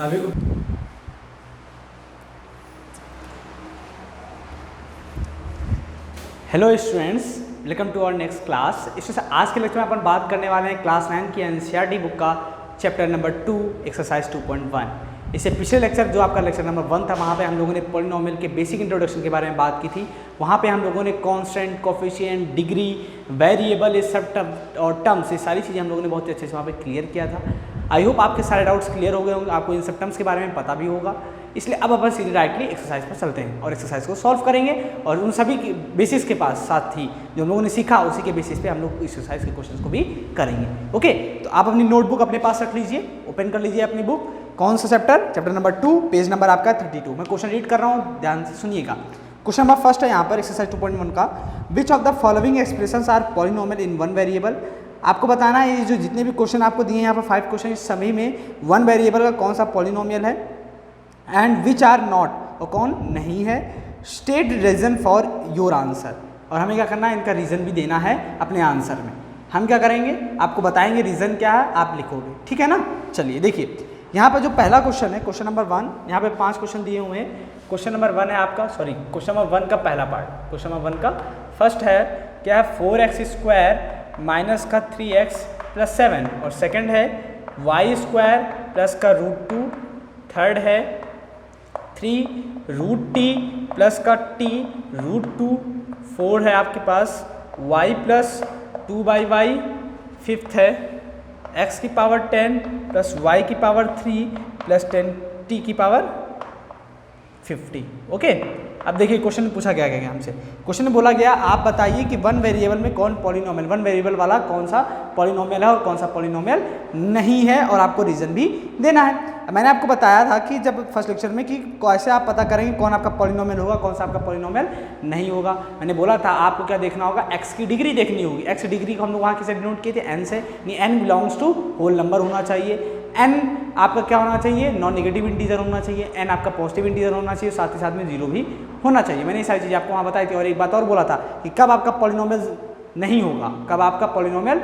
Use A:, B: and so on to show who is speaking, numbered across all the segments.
A: अभी hello students, welcome to our next class. इसमें आज के लेक्चर में अपन बात करने वाले हैं क्लास 9 की एनसीईआरटी बुक का चैप्टर नंबर 2 एक्सरसाइज 2.1। इससे पिछले लेक्चर जो आपका लेक्चर नंबर 1 था, वहाँ पे हम लोगों ने पॉलिनोमियल के बेसिक इंट्रोडक्शन के बारे में बात की थी। वहाँ पे हम लोगों ने कांस्टेंट, कोफिशिएंट, डिग्री, वेरिएबल, ये सब और टर्म्स, ये सारी चीज़ें हम लोगों ने बहुत अच्छे से वहाँ पे क्लियर किया था। आई होप आपके सारे डाउट्स क्लियर हो गए होंगे, आपको इन सब टर्म्स के बारे में पता भी होगा। इसलिए अब अपन सीधे डायरेक्टली एक्सरसाइज पर चलते हैं और एक्सरसाइज को सॉल्व करेंगे और उन सभी के बेसिस के पास साथ ही जो हम लोगों ने सीखा उसी के बेसिस पे हम लोग एक्सरसाइज के क्वेश्चंस को भी करेंगे। ओके, तो आप अपनी नोटबुक अपने पास रख लीजिए, ओपन कर लीजिए अपनी बुक। कौन सा चैप्टर नंबर 2, पेज नंबर आपका 32। मैं क्वेश्चन रीड कर रहा हूँ, ध्यान से सुनिएगा। क्वेश्चन नंबर फर्स्ट है यहाँ पर एक्सरसाइज 2.1 का, which of the following expressions are polynomial in one variable. आपको बताना है ये जो जितने भी क्वेश्चन आपको दिए हैं यहाँ पर 5 क्वेश्चन, इस सभी में वन वेरिएबल का कौन सा पॉलिनोमियल है एंड विच आर नॉट, और कौन नहीं है। State reason for your answer, और हमें क्या करना है, इनका रीज़न भी देना है अपने आंसर में। हम क्या करेंगे, आपको बताएंगे रीज़न क्या है, आप लिखोगे, ठीक है ना। चलिए देखिए, यहाँ पर जो पहला क्वेश्चन है, क्वेश्चन नंबर 1, यहाँ पे 5 क्वेश्चन दिए हुए हैं। क्वेश्चन नंबर 1 है आपका, सॉरी क्वेश्चन नंबर 1 का पहला पार्ट, क्वेश्चन नंबर 1 का फर्स्ट है क्या है, 4x² माइनस का 3x प्लस 7, और सेकंड है y² प्लस का √2, थर्ड है 3√t प्लस का t √2, 4 है आपके पास y प्लस 2/y, फिफ्थ है x की पावर 10 प्लस y की पावर 3 प्लस 10t की पावर 50। ओके, अब देखिए क्वेश्चन में पूछा गया हमसे। क्वेश्चन में बोला गया आप बताइए कि वन वेरिएबल में कौन पॉलिनोमियल, वन वेरिएबल वाला कौन सा पॉलिनोमियल है और कौन सा पॉलिनोमियल नहीं है, और आपको रीजन भी देना है। मैंने आपको बताया था कि जब फर्स्ट लेक्चर में कि कैसे आप पता करेंगे कौन आपका पॉलिनोमियल होगा, कौन सा आपका पॉलिनोमियल नहीं होगा। मैंने बोला था आपको क्या देखना होगा, एक्स की डिग्री देखनी होगी। एक्स डिग्री को हम लोग वहाँ किसे डिनोट किए थे, एन से, यानी n belongs to whole number होना चाहिए। एन आपका क्या होना चाहिए, नॉन नेगेटिव इंटीजर होना चाहिए। एन आपका पॉजिटिव इंटीजर होना चाहिए, साथ ही साथ में जीरो भी होना चाहिए। मैंने ये सारी चीज़ें आपको वहाँ बताई थी। और एक बात और बोला था कि कब आपका पॉलिनोमियल नहीं होगा, कब आपका पॉलिनोमियल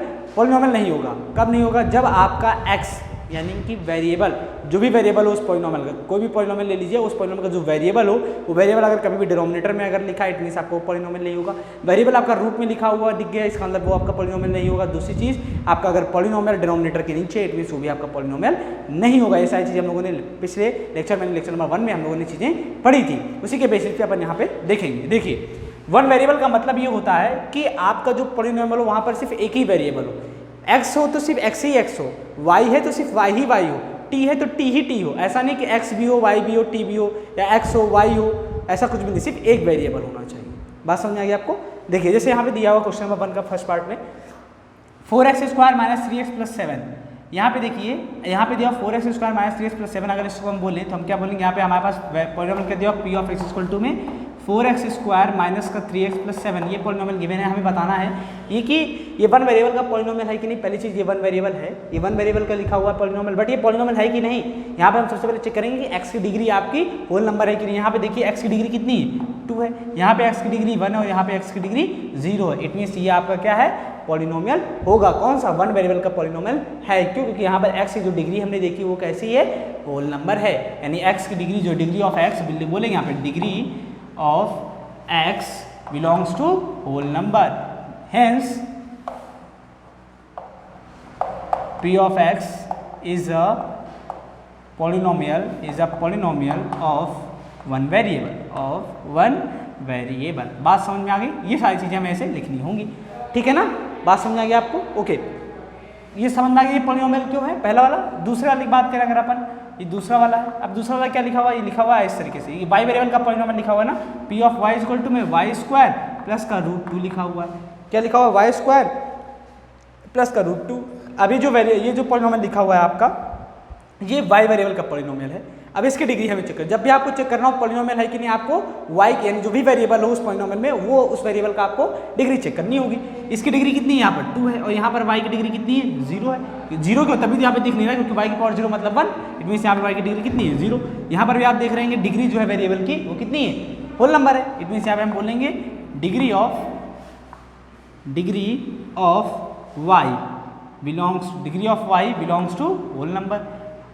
A: नहीं होगा, कब नहीं होगा, जब आपका एक्स यानी कि वेरिएबल, जो भी वेरिएबल हो उस पॉलिनोमियल का, कोई भी पॉलिनोमियल ले लीजिए, उस पॉलिनोमियल का जो वेरिएबल हो, वो वेरिएबल अगर कभी भी डिनोमिनेटर में अगर लिखा है, इट मीन्स आपको पॉलिनोमियल नहीं होगा। वेरिएबल आपका रूट में लिखा हुआ दिख गया, इसका मतलब वो आपका पॉलिनोमियल नहीं होगा। दूसरी चीज़, आपका अगर पॉलिनोमियल डिनोमिनेटर के नीचे, इट मीन्स वो भी आपका पॉलिनोमियल नहीं होगा। ये सारी चीज़ें हम लोगों ने पिछले लेक्चर में, लेक्चर नंबर 1 में हम लोगों ने चीज़ें पढ़ी थी, उसी के बेसिस पे अपन यहाँ पे देखेंगे। देखिए, वन वेरिएबल का मतलब ये होता है कि आपका जो पॉलिनोमियल हो वहाँ पर सिर्फ एक ही वेरिएबल हो। एक्स हो तो सिर्फ एक्स ही एक्स हो, वाई है तो सिर्फ वाई ही वाई हो, टी है तो टी ही टी हो। ऐसा नहीं कि एक्स भी हो, वाई भी हो, टी भी हो, या एक्स हो वाई हो, ऐसा कुछ भी नहीं, सिर्फ एक वेरिएबल होना चाहिए। बात समझ आ गई आपको। देखिए जैसे यहाँ पे दिया हुआ क्वेश्चन नंबर 1 का फर्स्ट पार्ट में 4x² माइनस 3x प्लस 7, यहाँ पे देखिए, यहाँ पे दिया 4x² माइनस 3x प्लस 7। अगर इसको हम बोलें तो हम क्या बोलेंगे, यहाँ पे हमारे पास पॉलिनोमियल क्या दिया, p of x equal to में 4x² माइनस का 3x प्लस 7, ये पॉलिनोमियल गिवन है। हमें बताना है ये कि ये वन वेरिएबल का पॉलिनोमियल है कि नहीं। पहली चीज़, ये वन वेरिएबल है, ये वन वेरिएबल का लिखा हुआ पॉलिनोमियल, बट ये पॉलिनोमियल है कि नहीं। यहाँ पे हम सबसे पहले चेक करेंगे कि x की डिग्री आपकी होल नंबर है कि नहीं। यहाँ पे देखिए x की डिग्री कितनी है, 2 है। यहाँ पे x की डिग्री 1 है और यहाँ पे x की डिग्री 0 है। इट मीन्स ये आपका क्या है, पॉलिनोमियल होगा। कौन सा, वन वेरिएबल का पॉलिनोमियल है। क्यों, क्योंकि यहाँ पर x की जो डिग्री हमने देखी वो कैसी है, होल नंबर है। यानी x की डिग्री, जो डिग्री ऑफ x बोलेंगे यहाँ पे, degree of x belongs to whole number, hence p of x is a polynomial of one variable। बात समझ में आ गई। ये सारी चीज़ें हमें ऐसे लिखनी होंगी, ठीक है ना। बात समझ आ गई आपको। ओके, ये समझ में आ गई ये पॉलिनोमियल क्यों है, पहला वाला। दूसरे वाले की बात करें अगर अपन, ये दूसरा वाला है। अब दूसरा वाला क्या लिखा हुआ है, ये लिखा हुआ है इस तरीके से, ये वाई वेरिएबल का पॉलिनोमियल लिखा हुआ है ना, p of y equal to में y² प्लस का √2 लिखा हुआ है। क्या लिखा हुआ है, y² प्लस का √2। अभी जो ये जो पॉलिनोमियल लिखा हुआ है आपका, ये y वेरिएबल का पॉलिनोमियल है। अब इसकी डिग्री हमें चेक कर, जब भी आपको चेक करना हो पॉलिनोमियल है कि नहीं, आपको y यानी जो भी वेरिएबल हो उस पॉलिनोमियल में, वो उस वेरिएबल का आपको डिग्री चेक करनी होगी। इसकी डिग्री कितनी है, यहाँ पर 2 है, और यहाँ पर y की डिग्री कितनी है, 0 है। 0 क्यों, तभी तो यहाँ पे दिख नहीं रहा है क्योंकि y की पावर 0 मतलब 1, इट मीन्स यहाँ पर y की डिग्री कितनी है, 0। यहाँ पर भी आप देख रहे हैं डिग्री जो है वेरिएबल की वो कितनी है, होल नंबर है। इट मीन्स यहाँ पे हम बोलेंगे degree of y belongs to whole number.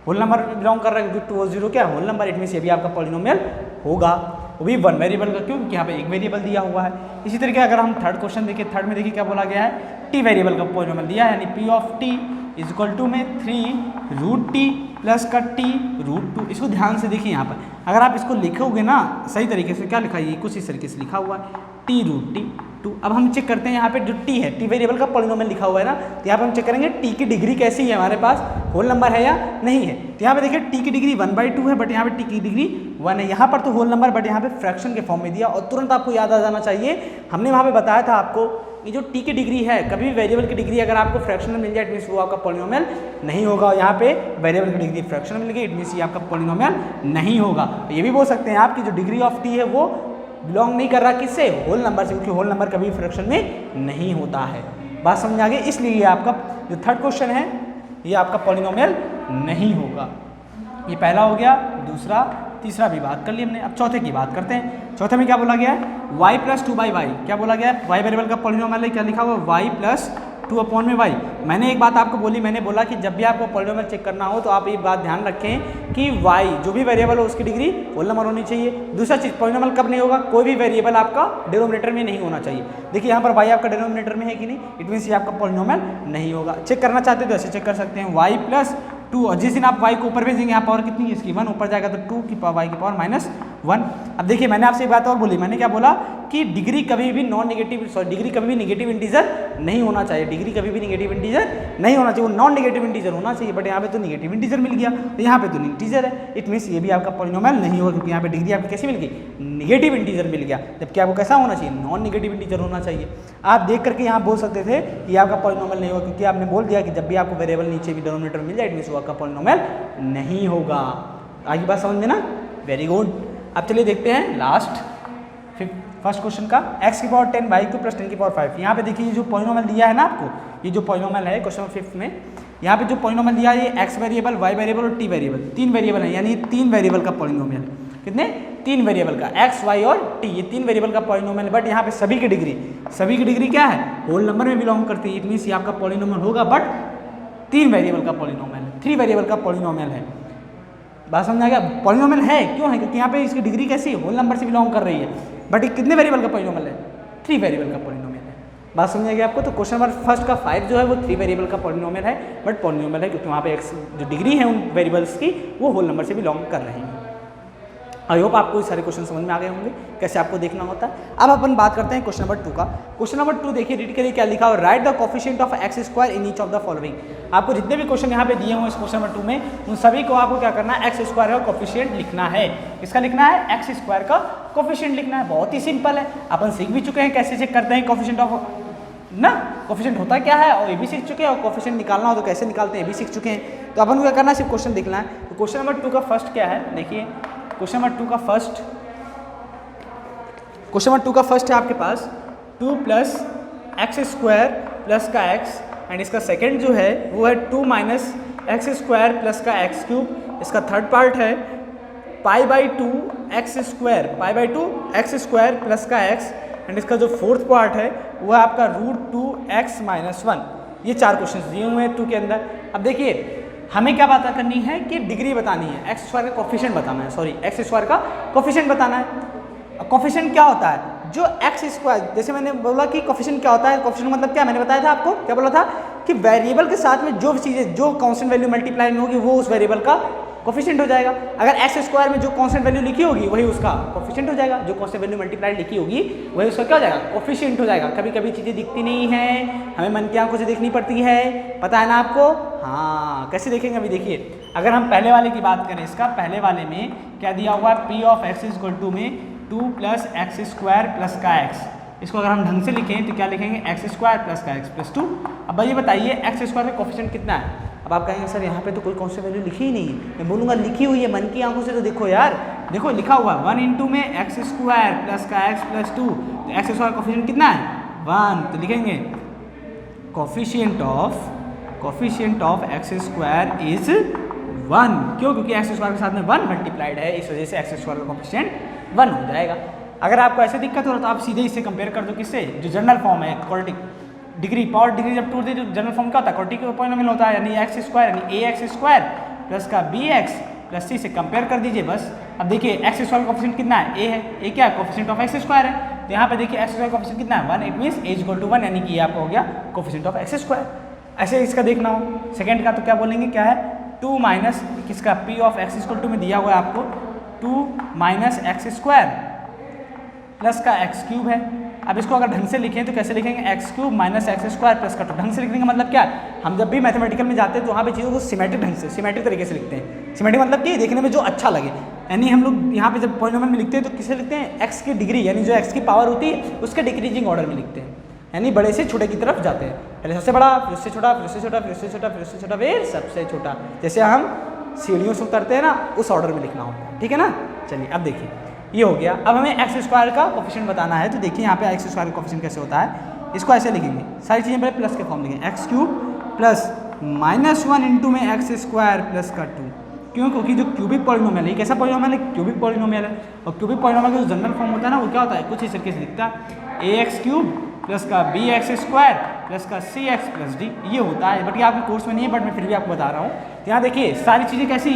A: Whole number में बिलोंग कर रहा है क्योंकि 2 और 0 क्या होल नंबर, इट मीन्स ये भी आपका पॉलिनोमियल होगा, वो भी वन वेरिएबल का, क्यों? क्योंकि यहाँ पे एक वेरिएबल दिया हुआ है। इसी तरीके अगर हम थर्ड क्वेश्चन देखिए, थर्ड में देखिए क्या बोला गया है, टी वेरिएबल का पॉलिनोमियल दिया है, यानी p of t is equal to में 3 रूट टी प्लस का टी रूट 2। इसको ध्यान से देखिए, यहाँ पर अगर आप इसको लिखोगे ना सही तरीके से, क्या लिखा है, ये कुछ इस तरीके से लिखा हुआ है टी रूट टी 2। अब हम चेक करते हैं यहाँ पे जो टी है, टी वेरिएबल का पॉलिनोमियल लिखा हुआ है ना, तो यहाँ पे हम चेक करेंगे टी की डिग्री कैसी है, हमारे पास होल नंबर है या नहीं है। तो यहाँ पे देखिए टी की डिग्री 1/2 है, बट यहाँ पे टी की डिग्री 1 है। यहाँ पर तो होल नंबर, बट यहाँ पे फ्रैक्शन के फॉर्म में दिया, और तुरंत आपको याद आ जाना चाहिए, हमने वहाँ पे बताया था आपको, ये जो टी की डिग्री है, कभी भी वेरिएबल की डिग्री अगर आपको फ्रैक्शन में मिल जाए, इट मीन्स वो आपका पॉलिनोमियल नहीं होगा। और यहाँ पे वेरिएबल की डिग्री फ्रैक्शन में मिल गई, इट मीन्स ये आपका पॉलिनोमियल नहीं होगा। ये भी बोल सकते हैं आप कि जो डिग्री ऑफ टी है वो बिलोंग नहीं कर रहा किससे, होल नंबर से, क्योंकि होल नंबर कभी फ्रैक्शन में नहीं होता है। बात समझ आ गई? इसलिए ये आपका जो थर्ड क्वेश्चन है ये आपका पॉलिनोमियल नहीं होगा। ये पहला हो गया, दूसरा, तीसरा भी बात कर ली हमने। अब चौथे की बात करते हैं। चौथे में क्या बोला गया है, y प्लस 2/y, क्या बोला गया है, y वेरिएबल का पॉलिनोमियल है, क्या लिखा हुआ, y प्लस 2/y। मैंने एक बात आपको बोली, मैंने बोला कि जब भी आपको पॉलिनोमियल चेक करना हो तो आप एक बात ध्यान रखें कि y जो भी वेरिएबल हो उसकी डिग्री होल नंबर होनी चाहिए। दूसरा चीज़, पॉलिनोमियल कब नहीं होगा, कोई भी वेरिएबल आपका डिनोमिनेटर में नहीं होना चाहिए। देखिए यहाँ पर y आपका डिनोमिनेटर में है कि नहीं, इट मीन्स ये आपका पॉलिनोमियल नहीं होगा। चेक करना चाहते हो तो ऐसे चेक कर सकते हैं, y प्लस 2, और जिस दिन आप y को ऊपर भेजेंगे, यहाँ पावर कितनी है इसकी 1, ऊपर जाएगा तो 2 की पावर y की पावर -1। अब देखिए मैंने आपसे एक बात और बोली, मैंने क्या बोला कि डिग्री कभी भी डिग्री कभी भी नेगेटिव इंटीजर नहीं होना चाहिए, डिग्री कभी भी नेगेटिव इंटीजर नहीं होना चाहिए, वो नॉन नेगेटिव इंटीजर होना चाहिए। बट यहाँ पे तो नेगेटिव इंटीजर मिल गया, तो यहाँ पे तो इंटीजर है, इट मीन्स ये भी आपका पॉलिनोमियल नहीं होगा, क्योंकि यहाँ पे डिग्री आपकी कैसी मिल गई, नेगेटिव इंटीजर मिल गया। जबकि आपको कैसा होना चाहिए, नॉन नेगेटिव इंटीजर होना चाहिए। आप देख करके यहाँ बोल सकते थे कि आपका पॉलिनोमियल नहीं होगा, क्योंकि आपने बोल दिया कि जब भी आपको वेरिएबल नीचे भी डिनोमिनेटर मिल जाए, इट मीन्स वो आपका पॉलिनोमियल नहीं होगा। आगे बात समझ में ना, वेरी गुड। अब चलिए देखते हैं लास्ट फर्स्ट क्वेश्चन का, x की पावर 10 y2 प्लस 10 की पावर 5। यहाँ पे देखिए जो पॉलिनोमियल दिया है ना आपको, ये जो पॉलिनोमियल है क्वेश्चन 5 में, यहाँ पे जो पॉलिनोमियल दिया है ये x वेरिएबल, y वेरिएबल और t वेरिएबल, 3 वेरिएबल है, यानी 3 वेरिएबल का पॉलिनोमियल है। कितने? 3 वेरिएबल का, x, y और t, ये 3 वेरिएबल का पॉलिनोमियल है। बट यहाँ पे सभी की डिग्री क्या है, होल नंबर में बिलोंग करती है, इट मीन्स ये आपका पॉलिनोमियल होगा, बट 3 वेरिएबल का पॉलिनोमियल है, 3 वेरिएबल का पॉलिनोमियल है। बात समझ आ गया? पॉलिनोमियल है, क्यों है, क्योंकि यहाँ पे इसकी डिग्री कैसी है, होल नंबर से बिलोंग कर रही है। बट ये कितने वेरिएबल का पॉलिनोमियल है, 3 वेरिएबल का पॉलिनोमियल है। बात समझ आ गया आपको? तो क्वेश्चन नंबर फर्स्ट का 5 जो है वो 3 वेरिएबल का पॉलिनोमियल है, बट पॉलिनोमियल है क्योंकि वहाँ पे x जो डिग्री है उन वेरिएबल्स की वो होल नंबर से बिलोंग कर रही है। आई होप आपको ये सारे क्वेश्चन समझ में आ गए होंगे कैसे आपको देखना होता है। अब अपन बात करते हैं क्वेश्चन नंबर 2 का। क्वेश्चन नंबर 2 देखिए, रीड करिए क्या लिखा हो, right the coefficient of x square in each of the following. आपको जितने भी क्वेश्चन यहाँ पे दिए हुए इस क्वेश्चन नंबर 2 में, उन सभी को आपको क्या करना है, एक्स स्क्वायर का कोफिशिएंट लिखना है। किसका लिखना है? एक्स स्क्वायर का कोफिशिएंट लिखना है। बहुत ही सिंपल है, अपन सीख भी चुके हैं कैसे चेक करते हैं कोफिशिएंट ऑफ ना, कोफिशिएंट होता क्या है और ये भी सीख चुके हैं, और कोफिशिएंट निकालना हो तो कैसे निकालते हैं ये भी सीख चुके हैं। तो अपन को क्या करना है, सिर्फ क्वेश्चन देखना है। तो क्वेश्चन नंबर 2 का फर्स्ट क्या है, देखिए क्वेश्चन नंबर 2 का फर्स्ट है आपके पास 2 प्लस एक्स स्क्वायर प्लस का एक्स, एंड इसका सेकंड जो है वो है 2 माइनस एक्स स्क्वायर प्लस का एक्स क्यूब। इसका थर्ड पार्ट है π/2 एक्स स्क्वायर प्लस का एक्स, एंड इसका जो फोर्थ पार्ट है वो है आपका √2x-1। ये 4 क्वेश्चन दिए हुए हैं 2 के अंदर। अब देखिए हमें क्या बात करनी है कि डिग्री बतानी है, एक्स स्क्वायर का कोफिशिएंट बताना है, एक्स स्क्वायर का कोफिशिएंट बताना है। कोफिशिएंट क्या होता है, जो एक्स स्क्वायर, जैसे मैंने बोला कि कोफिशिएंट क्या होता है, कोफिशिएंट मतलब क्या, मैंने बताया था आपको, क्या बोला था कि वेरिएबल के साथ में जो चीज़ें, जो कांस्टेंट वैल्यू मल्टीप्लाई में होगी वो उस वेरिएबल का कोफिशिएंट हो जाएगा। अगर एक्स स्क्वायर में जो कांस्टेंट वैल्यू लिखी होगी वही उसका कोफिशिएंट हो जाएगा, जो कांस्टेंट वैल्यू मल्टीप्लाई लिखी होगी वही उसका क्या हो जाएगा, कोफिशिएंट हो जाएगा। कभी कभी चीज़ें दिखती नहीं है, हमें मन की आंखों से देखनी पड़ती है, पता है ना आपको। हाँ, कैसे देखेंगे अभी देखिए, अगर हम पहले वाले की बात करें, इसका पहले वाले में क्या दिया हुआ है, p of x is equal to में 2 प्लस एक्स स्क्वायर प्लस का एक्स। इसको अगर हम ढंग से लिखें तो क्या लिखेंगे, एक्स स्क्वायर प्लस का एक्स प्लस 2। अब भाई ये बताइए एक्स स्क्वायर का कोफिशिएंट कितना है। अब आप कहेंगे सर यहाँ पे तो कोई कांस्टेंट वैल्यू लिखी ही नहीं है। मैं बोलूँगा लिखी हुई है, मन की आंखों से तो देखो यार, देखो लिखा हुआ है 1 इंटू में एक्स स्क्वायर प्लस का एक्स प्लस 2। तो एक्स स्क्वायर का कोफिशिएंट कितना है, 1। तो लिखेंगे coefficient of x square is 1। क्यों? क्योंकि एक्स स्क्वायर के साथ में 1 मल्टीप्लाइड है, इस वजह से एक्स स्क्वायर का कोफिशिएंट 1 हो जाएगा। अगर आपको ऐसे दिक्कत हो रहा है तो आप सीधे इससे कंपेयर कर दो, किससे, जो जनरल फॉर्म है क्वाड्रेटिक डिग्री, पावर डिग्री जब टूटती है तो जनरल फॉर्म क्या होता है, क्वाड्रेटिक पॉलिनोमियल होता है, यानी एक्स स्क्वायर यानी ए एक्स स्क्वायर प्लस का बी एक्स प्लस सी से कंपेयर कर दीजिए बस। अब देखिए एक्स स्क्वायर का कोफिशिएंट कितना है, ए है, ए क्या है कोफिशिएंट ऑफ एक्स स्क्वायर है, तो यहाँ पे देखिए एक्स स्क्वायर का कोफिशिएंट कितना है 1, it means a equal to 1, यानी कि ये आपका हो गया कोफिशिएंट ऑफ एक्स स्क्वायर। ऐसे इसका देखना हो सेकंड का तो क्या बोलेंगे, क्या है 2 माइनस किसका p of x equal to में दिया हुआ है आपको 2 माइनस एक्स स्क्वायर प्लस का एक्स क्यूब है। अब इसको अगर ढंग से लिखें तो कैसे लिखेंगे, x cube minus x square plus का 2। ढंग से लिखने का मतलब क्या है, हम जब भी मैथमेटिकल में जाते हैं तो वहाँ पे चीज़ों को सिमेट्रिक ढंग से सिमेट्रिक तरीके से लिखते हैं। सिमेट्रिक मतलब कि देखने में जो अच्छा लगे, यानी हम लोग यहाँ पे जब पॉलिनोमियल में लिखते हैं तो किसे लिखते हैं, एक्स की डिग्री यानी जो एक्स की पावर होती है उसके डिक्रीजिंग ऑर्डर में लिखते हैं, यानी बड़े से छोटे की तरफ जाते हैं, पहले सबसे बड़ा फिर उससे छोटा फिर उससे छोटा फिर उससे छोटा फिर उससे छोटा फिर सबसे छोटा, जैसे हम सीढ़ियों से उतरते हैं ना उस ऑर्डर में लिखना होता है, ठीक है ना। चलिए अब देखिए ये हो गया। अब हमें एक्स स्क्वायर का कोफिशिएंट बताना है, तो देखिए यहाँ पे एक्स स्क्वायर का कोफिशिएंट कैसे होता है, इसको ऐसे लिखेंगे, सारी चीज़ें पहले प्लस के फॉर्म लिखेंगे, एक्स क्यूब प्लस -1 इंटू में एक्स स्क्वायर प्लस का 2। क्यों, क्योंकि जो क्यूबिक पॉलिनोमियल है, कैसा पॉलिनोमियल है, क्यूबिक पॉलिनोमियल है, और क्यूबिक पॉलिनोमियल का जो जनरल फॉर्म होता है ना वो क्या होता है, कुछ इस तरीके से दिखता है, ए एक्स क्यूब प्लस का बी एक्स स्क्वायर प्लस का सी एक्स प्लस डी, ये होता है। बट ये आपके कोर्स में नहीं है, बट मैं फिर भी आपको बता रहा हूँ। यहाँ देखिए सारी चीज़ें कैसी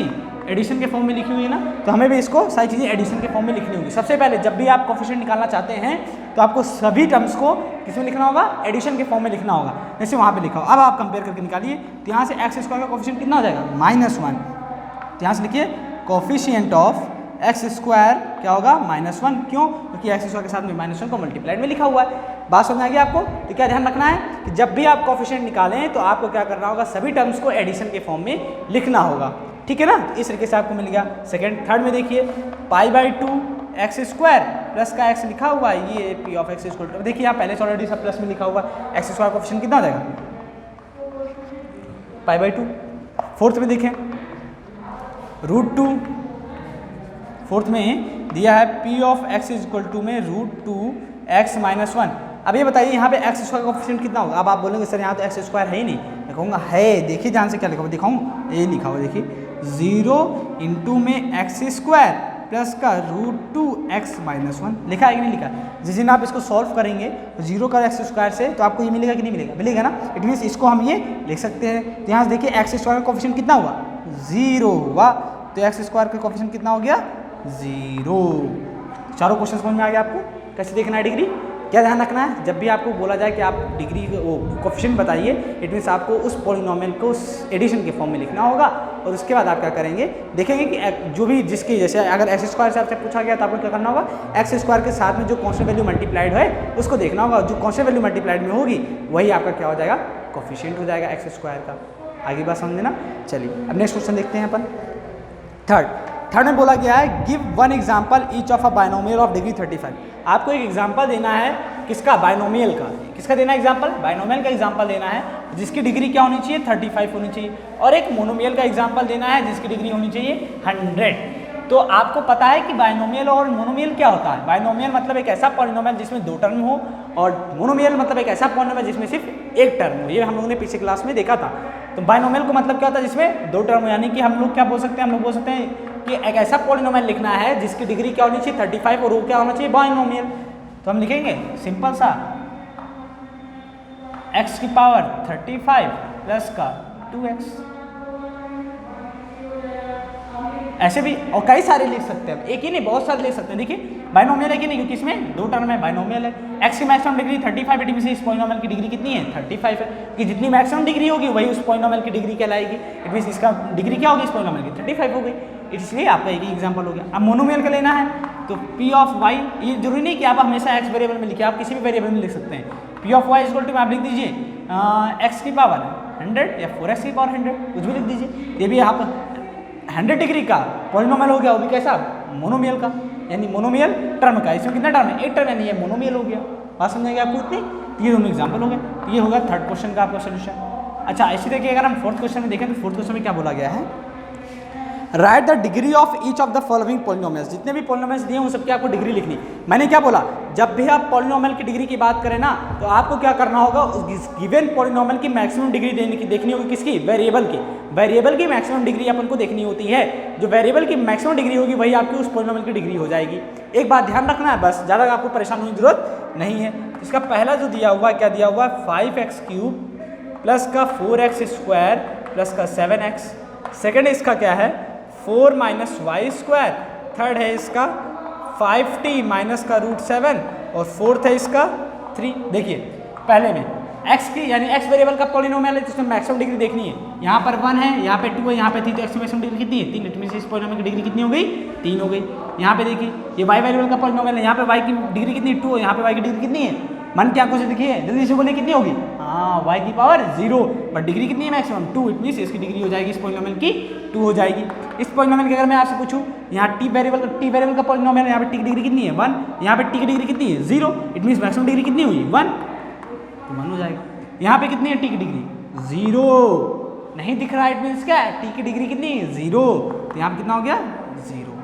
A: एडिशन के फॉर्म में लिखी हुई है ना, तो हमें भी इसको सारी चीज़ें एडिशन के फॉर्म में लिखनी होगी। सबसे पहले जब भी आप कोफिशिएंट निकालना चाहते हैं तो आपको सभी टर्म्स को किसमें लिखना होगा, एडिशन के फॉर्म में लिखना होगा, जैसे वहाँ पे लिखा हो। अब आप कंपेयर करके निकालिए, तो यहाँ से एक्स स्क्वायर का कोफिशिएंट कितना हो जाएगा -1, तो यहाँ से लिखिए कोफिशिएंट ऑफ एक्स स्क्वायर क्या होगा -1, क्यों, क्योंकि एक्स स्क्वायर के साथ में -1 को मल्टीप्लाइड में लिखा हुआ है। बात समझ आ गई आपको। तो क्या ध्यान रखना है कि जब भी आप कोफिशिएंट निकालें तो आपको क्या करना होगा, सभी टर्म्स को एडिशन के फॉर्म में लिखना होगा, ठीक है ना। इस तरीके से आपको मिल गया। सेकंड थर्ड में देखिए π/2 एक्स स्क्वायर प्लस का एक्स लिखा हुआ है, ये p of x equal to, देखिए यहाँ पहले से ऑलरेडी सब प्लस में लिखा हुआ है, एक्स स्क्वायर कोफिशिएंट कितना हो जाएगा π/2। फोर्थ में देखें √2, फोर्थ में दिया है p of x equal to में √2x - 1। अब ये बताइए यहाँ पे एक्स स्क्वायर का कोफिशिएंट कितना होगा। अब आप बोलेंगे सर यहाँ तो एक्स स्क्वायर है ही नहीं, मैं कहूँगा है, देखिए ध्यान से क्या लिखा हुआ दिखाऊँ, ये लिखा हुआ देखिए 0 इंटू में एक्स स्क्वायर प्लस का √2x - 1 लिखा है कि नहीं लिखा। जिस दिन आप इसको सॉल्व करेंगे 0 का एक्स स्क्वायर से तो आपको ये मिलेगा कि नहीं मिलेगा, मिलेगा ना। इट मीन्स इसको हम ये लिख सकते हैं। तो यहाँ से देखिए एक्स स्क्वायर का कोफिशिएंट कितना हुआ 0 हुआ, तो एक्स स्क्वायर का कोफिशिएंट कितना हो गया 0। चारों क्वेश्चन समझ में आ गया आपको कैसे देखना है डिग्री। क्या ध्यान रखना है, जब भी आपको बोला जाए कि आप डिग्री वो कोफिशिएंट बताइए, इट मीन्स आपको उस पॉलिनोमियल को एडिशन के फॉर्म में लिखना होगा, और उसके बाद आप क्या करेंगे, देखेंगे कि जो भी जिसकी जैसे अगर एक्स स्क्वायर से आपसे पूछा गया तो आपको क्या करना होगा, एक्स स्क्वायर के साथ में जो कांस्टेंट वैल्यू मल्टीप्लाइड है उसको देखना होगा, जो कांस्टेंट वैल्यू मल्टीप्लाइड में होगी वही आपका क्या हो जाएगा, कोफिशिएंट हो जाएगा एक्स स्क्वायर का। आगे बात समझे ना। चलिए अब नेक्स्ट क्वेश्चन देखते हैं अपन। थर्ड में बोला गया है give one example each of a binomial of degree 35। आपको एक एग्जाम्पल देना है किसका, बाइनोमियल का। किसका देना है एग्जाम्पल, बाइनोमियल का एग्जाम्पल देना है जिसकी डिग्री क्या होनी चाहिए 35 होनी चाहिए, और एक मोनोमियल का एग्जाम्पल देना है जिसकी डिग्री होनी चाहिए 100। तो आपको पता है कि बाइनोमियल और मोनोमियल क्या होता है। बाइनोमियल मतलब एक ऐसा पॉलिनोमियल जिसमें 2 टर्म हो, और मोनोमियल मतलब एक ऐसा पॉलिनोमियल जिसमें सिर्फ एक टर्म हो। ये हम लोगों ने पिछले क्लास में देखा था। तो बाइनोमियल को मतलब क्या होता है, जिसमें 2 टर्म हो, यानी कि हम लोग क्या बोल सकते हैं, हम लोग बोल सकते हैं कि एक ऐसा पॉलिनोमियल लिखना है जिसकी डिग्री क्या होनी चाहिए 35, और वो क्या होना चाहिए बाइनोमियल। तो हम लिखेंगे सिंपल सा x की पावर 35 प्लस का 2x। ऐसे भी और कई सारे लिख सकते हैं, एक ही नहीं बहुत सारे लिख सकते हैं। देखिए बाइनोमियल है कि नहीं, क्योंकि इसमें 2 टर्म है, बाइनोमियल है। x की मैक्सिमम डिग्री 35, इट मींस इस पॉलिनोमियल की डिग्री कितनी है 35 है, कि जितनी मैक्सिमम डिग्री होगी वही उस पॉलिनोमियल की डिग्री कहलाएगी। इट मींस इसका डिग्री क्या होगी इस पॉलिनोमियल की 35 हो गई। इसलिए आपका एक ही एग्जाम्पल हो गया। अब मोनोमियल का लेना है तो p ऑफ y, ये जरूरी नहीं कि आप हमेशा x वेरिएबल में लिखिए, आप किसी भी वेरिएबल में लिख सकते हैं। p of y equal to में आप लिख दीजिए x की पावर 100 या 4x की पावर 100, कुछ भी लिख दीजिए। ये भी आप 100 डिग्री का पॉलिनोमियल हो गया, वो भी कैसा मोनोमियल का, यानी मोनोमियल टर्म का। इसमें कितना टर्म है, एक टर्म, यानी ये मोनोमियल हो गया। बात समझेंगे आपको इतनी। ये दोनों एग्जाम्पल हो गए। ये होगा थर्ड क्वेश्चन का आपका सोल्यूशन। अच्छा इसी देखिए अगर हम फोर्थ क्वेश्चन में देखें तो फोर्थ क्वेश्चन में क्या बोला गया है, right the degree of each of the following polynomials. जितने भी पॉलिनोमियल्स दिए उन सबकी आपको डिग्री लिखनी। मैंने क्या बोला, जब भी आप पॉलिनोमियल की डिग्री की बात करें ना तो आपको क्या करना होगा, उस गिवन पॉलिनोमियल की मैक्सिमम डिग्री देखनी होगी, किसकी, वेरिएबल की। वेरिएबल की मैक्सिमम डिग्री अपन को देखनी होती है। जो वेरिएबल की मैक्सिमम डिग्री होगी वही आपकी उस पॉलिनोमियल की डिग्री हो जाएगी। एक बात ध्यान रखना है, बस ज़्यादा आपको परेशान होने की जरूरत नहीं है। इसका पहला जो दिया हुआ क्या दिया हुआ है 5x³ प्लस का 4x² प्लस का 7x सेकंड इसका क्या है 4 माइनस वाई स्क्वायर, थर्ड है इसका 5t माइनस का रूट 7 और फोर्थ है इसका 3। देखिए पहले में x की यानी x वेरिएबल का पॉलिनोमियल है तो इसमें मैक्सिमम डिग्री देखनी है। यहाँ पर 1 है, यहाँ पे 2 है, यहाँ पे 3, तो x की मैक्सिमम डिग्री कितनी है 3। इट मींस इस पॉलिनोमियल की डिग्री कितनी हो गई 3 हो गई। यहाँ पे देखिए ये y वेरिएबल का पॉलिनोमियल है, यहाँ पे y की डिग्री कितनी 2 है, यहाँ पे y की डिग्री कितनी है मन की आंखों से देखिए जल्दी से बोलिए कितनी होगी, हाँ y की पावर 0, बट डिग्री कितनी है मैक्सिमम 2। इट मींस इसकी डिग्री हो जाएगी इस पॉलिनोमियल की 2 हो जाएगी। इस पॉलिनोमियल की अगर मैं आपसे पूछूं यहाँ t वेरिएबल का पॉलिनोमियल है, यहाँ पे t की डिग्री कितनी है 1, यहाँ पे t की डिग्री कितनी है 0। इट मींस मैक्सिमम डिग्री कितनी हुई 1, तो 1 हो जाएगा। यहाँ पे कितनी है t की डिग्री 0 नहीं दिख रहा है, इट मींस क्या है t की डिग्री कितनी है 0, तो यहाँ पे कितना हो गया 0।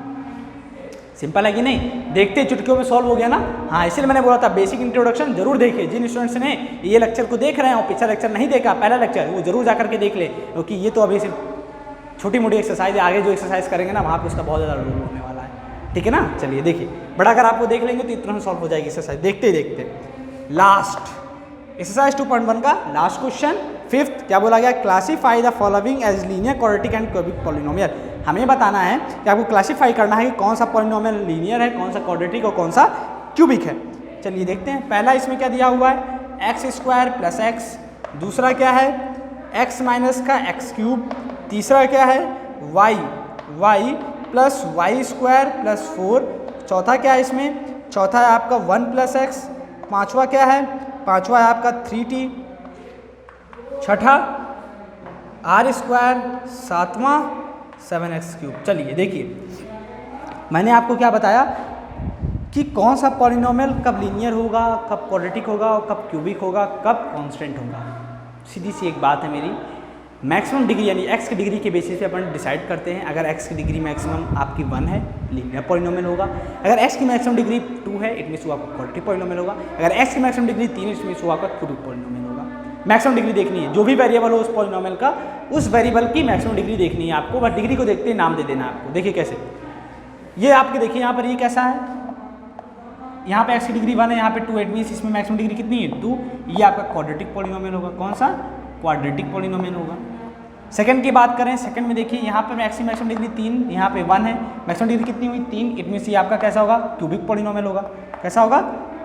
A: सिंपल है कि नहीं, देखते चुटकियों में सॉल्व हो गया ना। हाँ इसलिए मैंने बोला था बेसिक इंट्रोडक्शन जरूर देखिए। जिन स्टूडेंट्स ने ये लेक्चर को देख रहे हैं और पिछला लेक्चर नहीं देखा, पहला लेक्चर, वो जरूर जा करके देख ले, क्योंकि ये तो अभी सिर्फ छोटी मोटी एक्सरसाइज है, आगे जो एक्सरसाइज करेंगे ना वहाँ पे उसका बहुत ज़्यादा रोल होने वाला है। ठीक है ना, चलिए देखिए बड़ा अगर आपको देख लेंगे तो इतना में सॉल्व हो जाएगी एक्सरसाइज। देखते ही देखते लास्ट एक्सरसाइज 2.1 का लास्ट क्वेश्चन, फिफ्थ क्या बोला गया, classify the following as linear, quadratic and cubic polynomial. हमें बताना है कि आपको क्लासीफाई करना है कि कौन सा पॉलिनोमियल लीनियर है, कौन सा क्वाड्रेटिक और कौन सा क्यूबिक है। चलिए देखते हैं। पहला इसमें क्या दिया हुआ है एक्स स्क्वायर प्लस एक्स, दूसरा क्या है एक्स माइनस का एक्स क्यूब, तीसरा क्या है y plus y square plus 4, चौथा क्या है इसमें, चौथा है आपका 1 प्लस एक्स, पाँचवा क्या है, पाँचवा है आपका 3t, छठा आर स्क्वायर, सातवां 7x क्यूब। चलिए देखिए मैंने आपको क्या बताया कि कौन सा पॉलिनोमियल कब लीनियर होगा, कब क्वाड्रेटिक होगा और कब क्यूबिक होगा, कब कांस्टेंट होगा। सीधी सी एक बात है मेरी, मैक्सिमम डिग्री यानी x की डिग्री के बेसिस पे अपन डिसाइड करते हैं। अगर x की डिग्री मैक्सिमम आपकी 1 है लीनियर पॉलिनोमियल होगा, अगर x की मैक्सिमम डिग्री 2 है इट मींस वो आपका क्वाड्रेटिक पॉलिनोमियल होगा, अगर x की मैक्सिमम डिग्री 3 इट मींस वो आपका क्यूबिक पॉलिनोमियल होगा। मैक्सिमम डिग्री देखनी है, जो भी वेरिएबल हो उस पॉलिनोमियल का, उस वेरिएबल की मैक्सिमम डिग्री देखनी है आपको, बट डिग्री को देखते ही नाम दे देना आपको। देखिए कैसे, ये आपके देखिए यहाँ पर ये कैसा है, यहाँ पे x की डिग्री 1 है, यहाँ पे 2, इट मींस इसमें मैक्सिमम डिग्री कितनी है 2, ये आपका क्वाड्रेटिक पॉलिनोमियल होगा। कौन सा क्वाड्रेटिक पॉलिनोमियल होगा। सेकंड की बात करें, सेकंड में देखिए यहाँ पे मैक्सिमम डिग्री 3, यहाँ पे 1 है, मैक्सिमम डिग्री कितनी हुई 3, इट मींस ये आपका कैसा होगा क्यूबिक पॉलिनोमियल होगा। कैसा होगा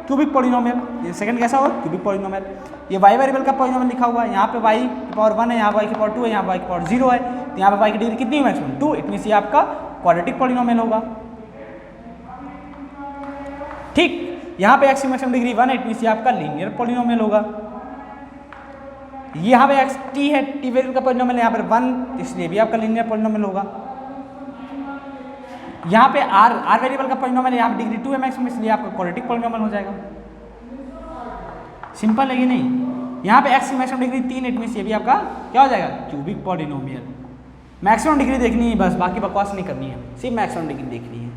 A: क्यूबिक पॉलिनोमियल। ये सेकंड कैसा होगा क्यूबिक पॉलिनोमियल। ये y वेरिएबल का पॉलिनोमियल लिखा हुआ है, यहाँ पे y की पावर 1 है, यहाँ y की पावर 2 है, यहाँ y की पावर 0 है, तो यहाँ पे y की डिग्री कितनी है मैक्सिमम 2, इट मींस ये आपका क्वाड्रेटिक पॉलिनोमियल होगा। ठीक, यहाँ पे x की मैक्सिमम डिग्री 1 है, इट मींस ये आपका लीनियर पॉलिनोमियल होगा। यहाँ पे x t है, t वेरिएबल का पॉलिनोमियल यहाँ पर 1, इसलिए भी आपका लीनियर पॉलिनोमियल होगा। यहाँ पे r वेरिएबल का पॉलिनोमियल यहाँ पे डिग्री 2 है मैक्सिमम, इसलिए आपका क्वाड्रेटिक पॉलिनोमियल हो जाएगा। सिंपल है कि नहीं। यहाँ पे x की मैक्सिमम डिग्री 3, इट मींस ये भी आपका क्या हो जाएगा क्यूबिक पॉलिनोमियल। मैक्सिमम डिग्री देखनी है बस, बाकी बकवास नहीं करनी है, सिर्फ मैक्सिमम डिग्री देखनी है।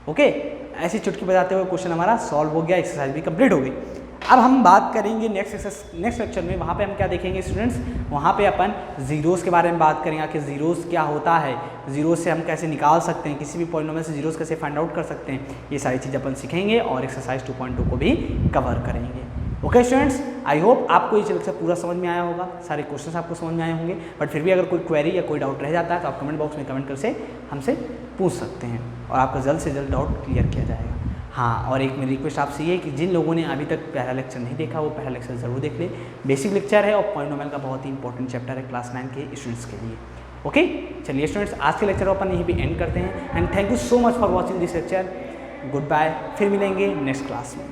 A: ओके, ऐसी चुटकी बजाते हुए क्वेश्चन हमारा सॉल्व हो गया, एक्सरसाइज भी कंप्लीट हो गई। अब हम बात करेंगे नेक्स्ट लेक्चर में, वहाँ पे हम क्या देखेंगे स्टूडेंट्स, वहाँ पे अपन जीरोस के बारे में बात करेंगे कि जीरोस क्या होता है, जीरोस से हम कैसे निकाल सकते हैं, किसी भी पॉलिनोमियल से जीरोस कैसे फाइंड आउट कर सकते हैं, ये सारी चीज़ अपन सीखेंगे और एक्सरसाइज 2.2 को भी कवर करेंगे। ओके स्टूडेंट्स, आई होप आपको ये लेक्चर पूरा समझ में आया होगा, सारे क्वेश्चंस आपको समझ में आए होंगे, बट फिर भी अगर कोई क्वेरी या कोई डाउट रह जाता है तो आप कमेंट बॉक्स में कमेंट करके हमसे पूछ सकते हैं और आपका जल्द से जल्द डाउट क्लियर किया जाएगा। हाँ, और एक मेरी रिक्वेस्ट आपसे ये है कि जिन लोगों ने अभी तक पहला लेक्चर नहीं देखा वो पहला लेक्चर ज़रूर देख ले। बेसिक लेक्चर है और पॉलिनोमियल का बहुत ही इंपॉर्टेंट चैप्टर है क्लास 9 के स्टूडेंट्स के लिए। ओके, चलिए स्टूडेंट्स, आज के लेक्चर अपन यहीं पे एंड करते हैं and thank you so much for watching this lecture. Good bye, फिर मिलेंगे नेक्स्ट क्लास में।